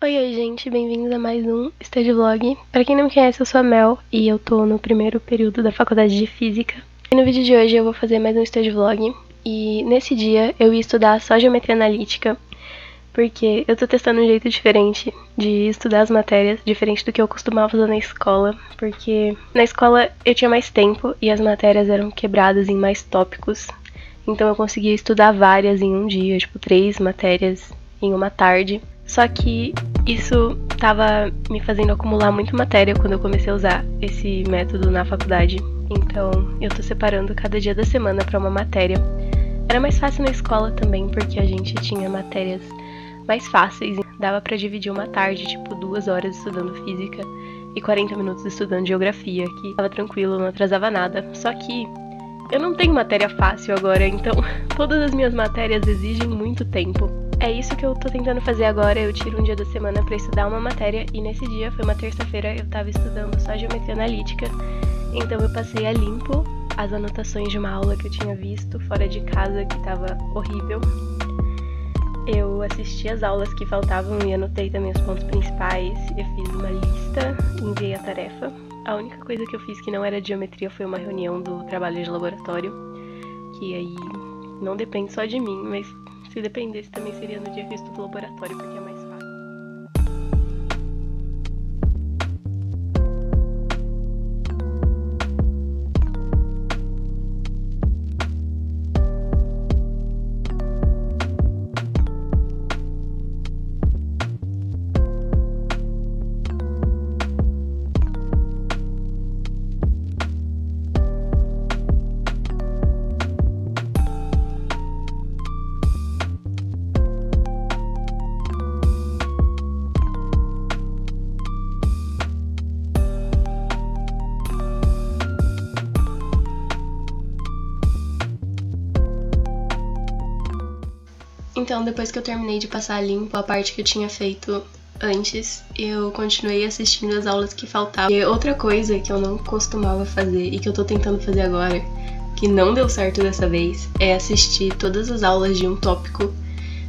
Oi, gente, bem-vindos a mais um Study Vlog. Pra quem não me conhece, eu sou a Mel e eu tô no primeiro período da faculdade de Física. E no vídeo de hoje eu vou fazer mais um Study Vlog e nesse dia eu ia estudar só Geometria Analítica, porque eu tô testando um jeito diferente de estudar as matérias, diferente do que eu costumava fazer na escola, porque na escola eu tinha mais tempo e as matérias eram quebradas em mais tópicos, então eu conseguia estudar várias em um dia, tipo 3 matérias em uma tarde. Só que isso tava me fazendo acumular muita matéria quando eu comecei a usar esse método na faculdade. Então eu tô separando cada dia da semana pra uma matéria. Era mais fácil na escola também, porque a gente tinha matérias mais fáceis. Dava pra dividir uma tarde, tipo 2 horas estudando física e 40 minutos estudando geografia, que tava tranquilo, não atrasava nada. Só que eu não tenho matéria fácil agora, então todas as minhas matérias exigem muito tempo. É isso que eu tô tentando fazer agora, eu tiro um dia da semana pra estudar uma matéria e nesse dia, foi uma terça-feira, eu tava estudando só Geometria Analítica, então eu passei a limpo as anotações de uma aula que eu tinha visto fora de casa, que tava horrível. Eu assisti as aulas que faltavam e anotei também os pontos principais, eu fiz uma lista e enviei a tarefa. A única coisa que eu fiz que não era de geometria foi uma reunião do trabalho de laboratório, que aí não depende só de mim, mas se dependesse também seria no dia que eu estudo laboratório, porque é mais fácil. Então, depois que eu terminei de passar limpo a parte que eu tinha feito antes, eu continuei assistindo as aulas que faltavam. E outra coisa que eu não costumava fazer e que eu tô tentando fazer agora, que não deu certo dessa vez, é assistir todas as aulas de um tópico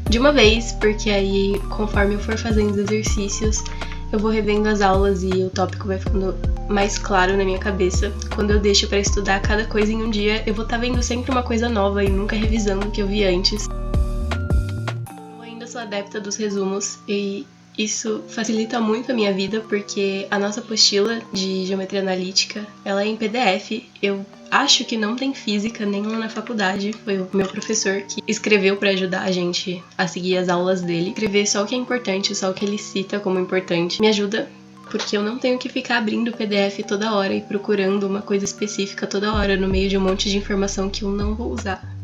de uma vez, porque aí, conforme eu for fazendo os exercícios, eu vou revendo as aulas e o tópico vai ficando mais claro na minha cabeça. Quando eu deixo pra estudar cada coisa em um dia, eu vou estar vendo sempre uma coisa nova e nunca revisando o que eu vi antes. Eu sou adepta dos resumos e isso facilita muito a minha vida, porque a nossa apostila de geometria analítica, ela é em PDF. Eu acho que não tem física nem lá na faculdade. Foi o meu professor que escreveu para ajudar a gente a seguir as aulas dele. Escrever só o que é importante, só o que ele cita como importante. Me ajuda porque eu não tenho que ficar abrindo o PDF toda hora e procurando uma coisa específica toda hora no meio de um monte de informação que eu não vou usar.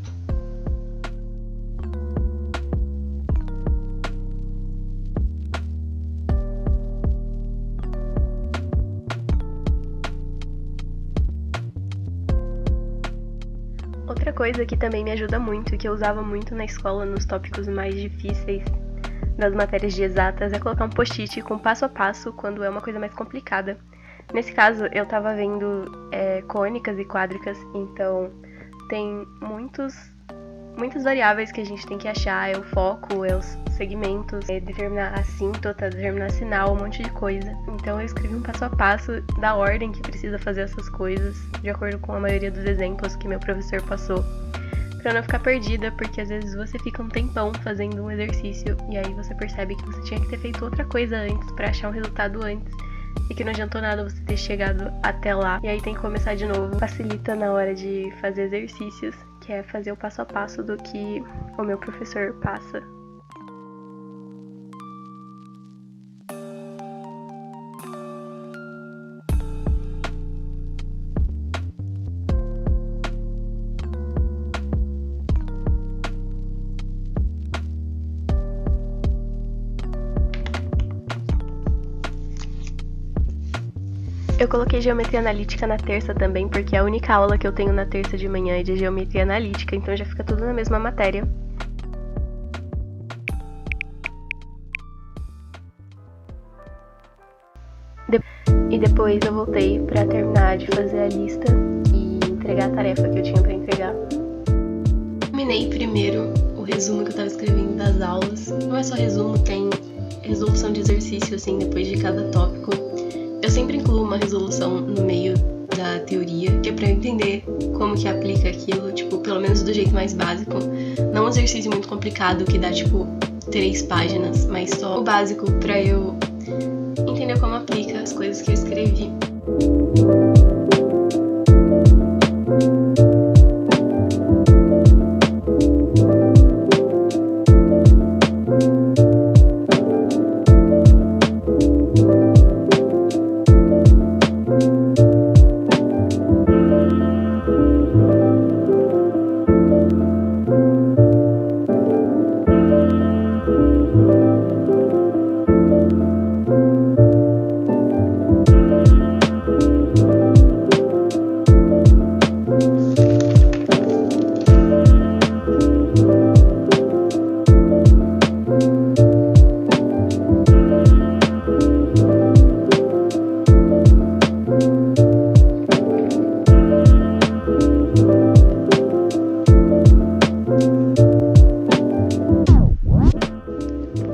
Outra coisa que também me ajuda muito, que eu usava muito na escola nos tópicos mais difíceis das matérias de exatas, é colocar um post-it com passo a passo quando é uma coisa mais complicada. Nesse caso, eu tava vendo cônicas e quádricas, então tem muitas variáveis que a gente tem que achar, é o foco, é os segmentos, é determinar assíntota, determinar sinal, um monte de coisa. Então eu escrevi um passo a passo da ordem que precisa fazer essas coisas, de acordo com a maioria dos exemplos que meu professor passou, pra não ficar perdida, porque às vezes você fica um tempão fazendo um exercício e aí você percebe que você tinha que ter feito outra coisa antes pra achar um resultado antes e que não adiantou nada você ter chegado até lá e aí tem que começar de novo. Facilita na hora de fazer exercícios, que é fazer o passo a passo do que o meu professor passa. Eu coloquei geometria analítica na terça também, porque a única aula que eu tenho na terça de manhã é de geometria analítica, então já fica tudo na mesma matéria. E depois eu voltei pra terminar de fazer a lista e entregar a tarefa que eu tinha pra entregar. Terminei primeiro o resumo que eu tava escrevendo das aulas. Não é só resumo, tem resolução de exercício, assim, depois de cada tópico. Eu sempre incluo uma resolução no meio da teoria, que é pra eu entender como que aplica aquilo, tipo, pelo menos do jeito mais básico. Não um exercício muito complicado que dá, tipo, 3 páginas, mas só o básico pra eu entender como aplica as coisas que eu escrevi.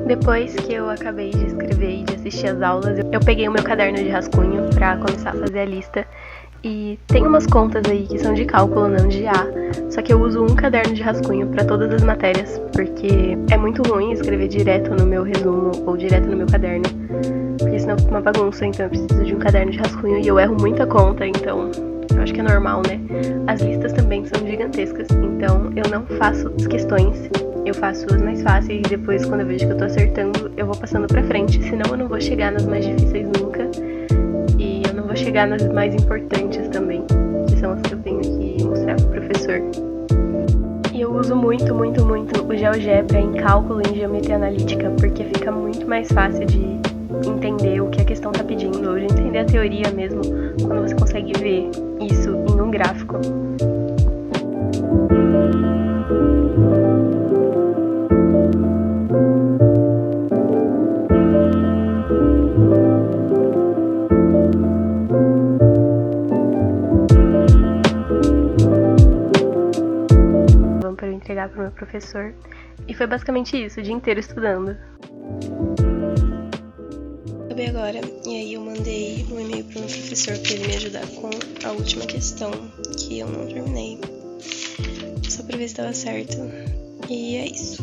Depois que eu acabei de escrever e de assistir as aulas, eu peguei o meu caderno de rascunho pra começar a fazer a lista. E tem umas contas aí que são de cálculo, não de A. Só que eu uso um caderno de rascunho pra todas as matérias, porque é muito ruim escrever direto no meu resumo ou direto no meu caderno, porque senão fica uma bagunça. Então eu preciso de um caderno de rascunho e eu erro muita conta, então eu acho que é normal, né? As listas também são gigantescas, então eu não faço as questões. Eu faço as mais fáceis e depois, quando eu vejo que eu tô acertando, eu vou passando pra frente. Senão eu não vou chegar nas mais difíceis nunca. E eu não vou chegar nas mais importantes também, que são as que eu tenho que mostrar pro professor. E eu uso muito o GeoGebra em cálculo e em geometria analítica, porque fica muito mais fácil de entender o que a questão tá pedindo, ou de entender a teoria mesmo, quando você consegue ver isso em um gráfico. Para eu entregar para o meu professor. E foi basicamente isso, o dia inteiro estudando. Acabei agora, e aí eu mandei um e-mail pro meu professor para ele me ajudar com a última questão, que eu não terminei. Só para ver se estava certo. E é isso.